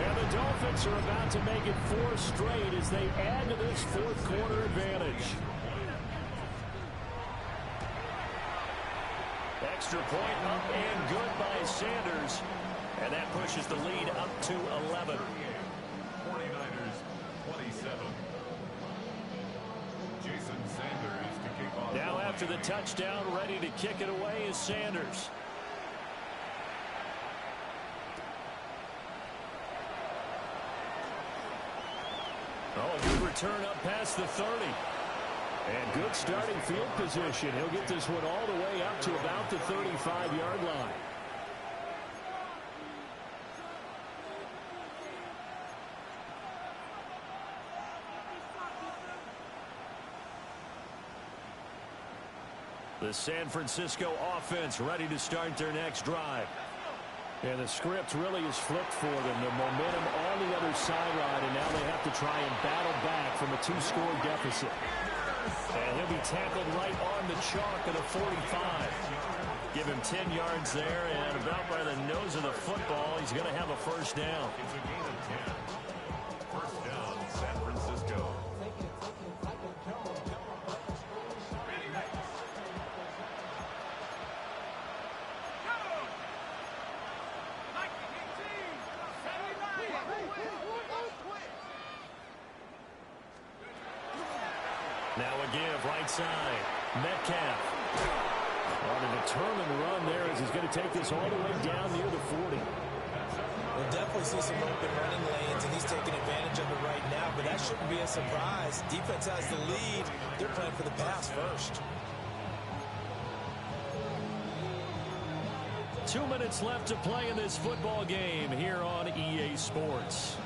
And the Dolphins are about to make it 4 straight as they add to this fourth quarter advantage. Extra point up and good by Sanders. And that pushes the lead up to 11. 49ers 27. Jason Sanders to kick off. Now after the touchdown, ready to kick it away is Sanders. Oh, a good return up past the 30. And good starting field position. He'll get this one all the way up to about the 35-yard line. The San Francisco offense ready to start their next drive. And the script really is flipped for them. The momentum on the other sideline, and now they have to try and battle back from a 2-score deficit. And he'll be tackled right on the chalk at a 45. Give him 10 yards there, and about by the nose of the football, he's going to have a first down. It's a gain of 10. First down, San Francisco. Now a give, right side. Metcalf. On a determined run there as he's going to take this all the way down near the 40. We'll definitely see some open running lanes, and he's taking advantage of it right now, but that shouldn't be a surprise. Defense has the lead. They're playing for the pass first. 2 minutes left to play in this football game here on EA Sports.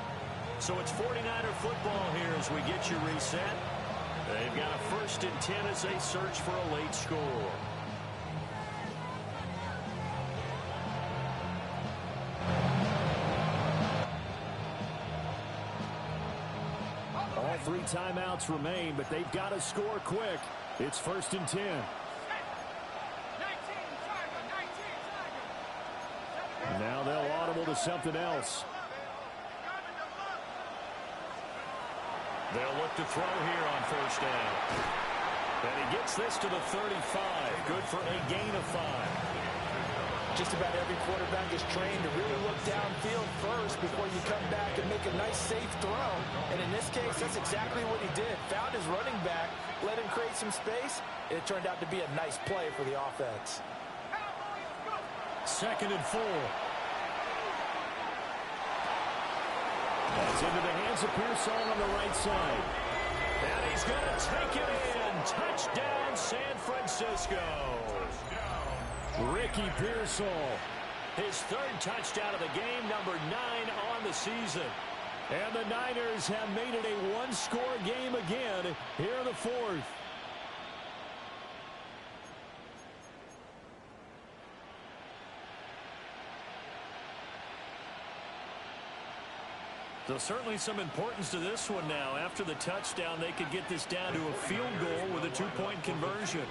So it's 49er football here as we get you reset. They've got a 1st and 10 as they search for a late score. All 3 timeouts remain, but they've got to score quick. It's 1st and 10. 19 Tiger. Now they'll audible to something else. They'll look to throw here on 1st down. And he gets this to the 35. Good for a gain of 5. Just about every quarterback is trained to really look downfield first before you come back and make a nice, safe throw. And in this case, that's exactly what he did. Found his running back, let him create some space, and it turned out to be a nice play for the offense. 2nd and 4. That's into the hands of Pearsall on the right side. And he's going to take it in. Touchdown, San Francisco. Ricky Pearsall. His 3rd touchdown of the game, number 9 on the season. And the Niners have made it a 1-score game again here in the 4th. So certainly some importance to this one now. After the touchdown, they could get this down to a field goal with a 2-point conversion.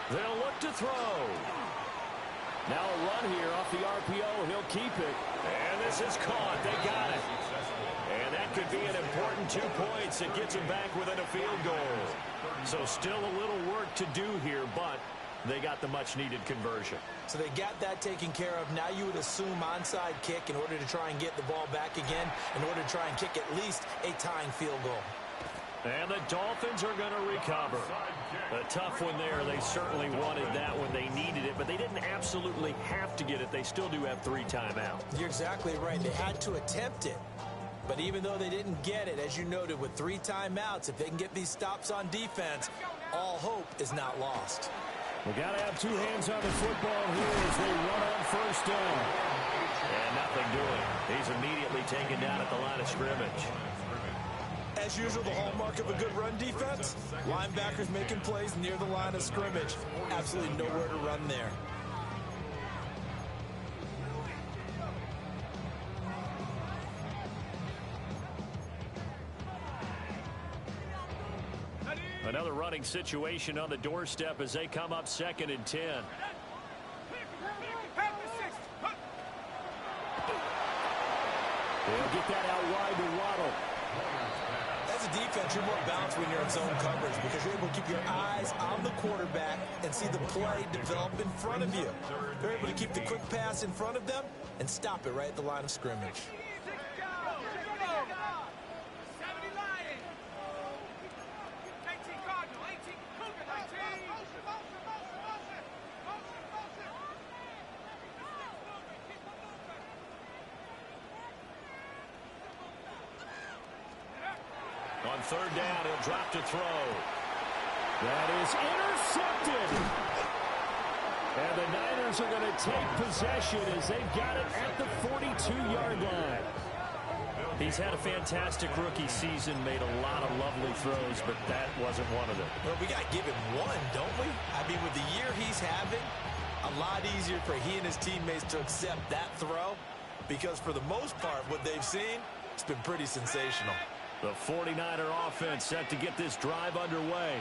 They'll look to throw. Now a run here off the RPO. He'll keep it. And this is caught. They got it. And that could be an important 2 points. It gets them back within a field goal. So still a little work to do here, but they got the much-needed conversion. So they got that taken care of. Now you would assume onside kick in order to try and get the ball back again, in order to try and kick at least a tying field goal. And the Dolphins are going to recover. A tough one there. They certainly wanted that when they needed it, but they didn't absolutely have to get it. They still do have 3 timeouts. You're exactly right. They had to attempt it. But even though they didn't get it, as you noted, with 3 timeouts, if they can get these stops on defense, all hope is not lost. We got to have 2 hands on the football here as they run on 1st down. And nothing doing. He's immediately taken down at the line of scrimmage. As usual, the hallmark of a good run defense, linebackers making plays near the line of scrimmage. Absolutely nowhere to run there. Another running situation on the doorstep as they come up 2nd and 10. They'll get that out wide to Waddle. As a defense, you're more balanced when you're in zone coverage because you're able to keep your eyes on the quarterback and see the play develop in front of you. You're able to keep the quick pass in front of them and stop it right at the line of scrimmage. On 3rd down, he'll drop to throw. That is intercepted. And the Niners are going to take possession as they've got it at the 42-yard line. He's had a fantastic rookie season, made a lot of lovely throws, but that wasn't one of them. Well, we got to give him one, don't we? I mean, with the year he's having, a lot easier for he and his teammates to accept that throw because for the most part, what they've seen, it's been pretty sensational. The 49er offense set to get this drive underway.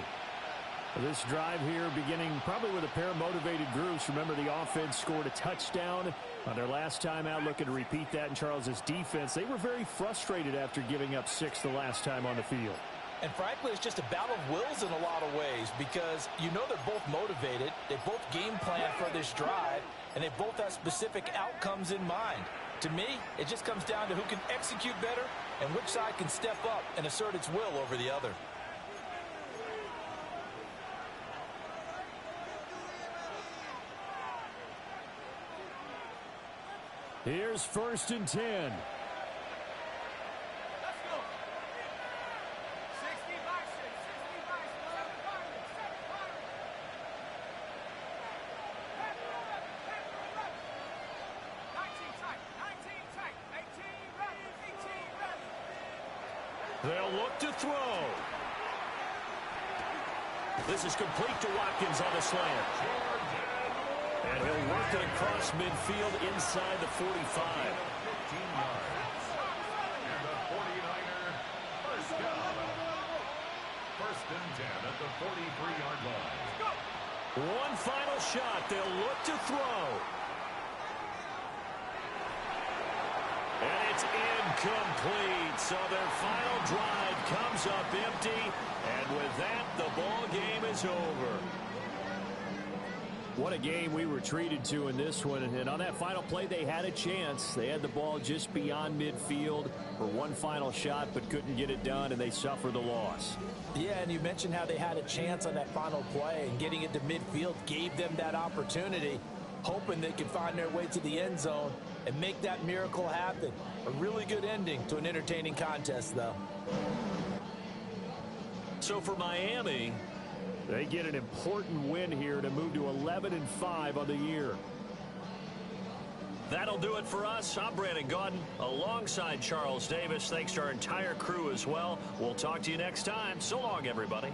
This drive here beginning probably with a pair of motivated groups. Remember, the offense scored a touchdown on their last time out, looking to repeat that in Charles's defense. They were very frustrated after giving up 6 the last time on the field. And frankly, it's just a battle of wills in a lot of ways because you know they're both motivated, they both game plan for this drive, and they both have specific outcomes in mind. To me, it just comes down to who can execute better and which side can step up and assert its will over the other. Here's 1st and 10. Let's go. 60 by 6, 60 by 7 fighters, 7 fighters. 19 tight, 19 tight, 18 ready, 18 ready. They'll look to throw. This is complete to Watkins on the slant. And he'll work it across midfield inside the 45. 15 yards. And the 49er first down. 1st and 10 at the 43-yard line. One final shot. They'll look to throw. And it's incomplete. So their final drive comes up empty. And with that, the ball game is over. What a game we were treated to in this one. And on that final play, they had a chance. They had the ball just beyond midfield for one final shot, but couldn't get it done, and they suffer the loss. Yeah, and you mentioned how they had a chance on that final play, and getting it to midfield gave them that opportunity, hoping they could find their way to the end zone and make that miracle happen. A really good ending to an entertaining contest, though. So for Miami, they get an important win here to move to 11-5 on the year. that'll do it for us. I'm Brandon Gaudin alongside Charles Davis. Thanks to our entire crew as well. We'll talk to you next time. So long, everybody.